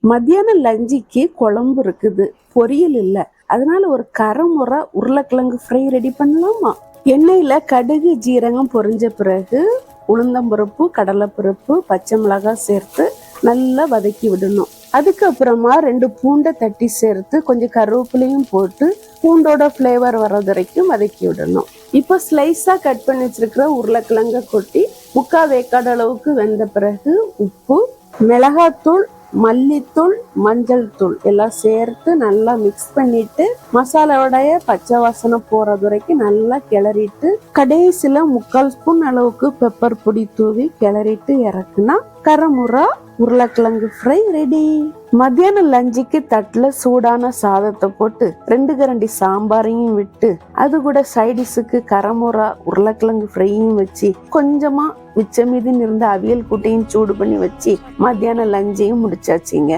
மத்தியானம் லஞ்சுக்கு குழம்பு இருக்குது, பொரியல் இல்லை. அதனால ஒரு கரைமுறை உருளைக்கிழங்கு ஃப்ரை ரெடி பண்ணலாமா? எண்ணெயில கடுகு ஜீரகம் பொரிஞ்ச பிறகு உளுந்தம்பருப்பு, கடலைப்பருப்பு, பச்சை மிளகாய் சேர்த்து நல்லா வதக்கி விடணும். அதுக்கப்புறமா 2 பூண்டை தட்டி சேர்த்து கொஞ்சம் கருவேப்பிலையும் போட்டு பூண்டோட ஃப்ளேவர் வர்றது வரைக்கும் வதக்கி விடணும். இப்போ ஸ்லைஸா கட் பண்ணி வச்சிருக்கிற உருளைக்கிழங்க கொட்டி 3/4 வேக்காடு அளவுக்கு வெந்த பிறகு உப்பு, மிளகாத்தூள், மல்லித்தூள், மஞ்சள் தூள் எல்லாம் சேர்த்து நல்லா மிக்ஸ் பண்ணிட்டு மசாலாவோடைய பச்சை வாசனை போறது வரைக்கும் நல்லா கிளறிட்டு கடைசியில 3/4 ஸ்பூன் அளவுக்கு பெப்பர் பொடி தூவி கிளறிட்டு இறக்குனா கரைமுறை உருளைக்கிழங்கு ஃப்ரை ரெடி. மத்தியானம் லஞ்சுக்கு தட்டுல சூடான சாதத்தை போட்டு 2 கரண்டி சாம்பாரையும் விட்டு அது கூட சைடிஸுக்கு கரைமுறை உருளைக்கிழங்கு ஃப்ரையும் வச்சு கொஞ்சமா மிச்சம் மீதி இருந்த அவியல் கூட்டையும் சூடு பண்ணி வச்சு மத்தியானம் லஞ்சையும் முடிச்சாச்சுங்க.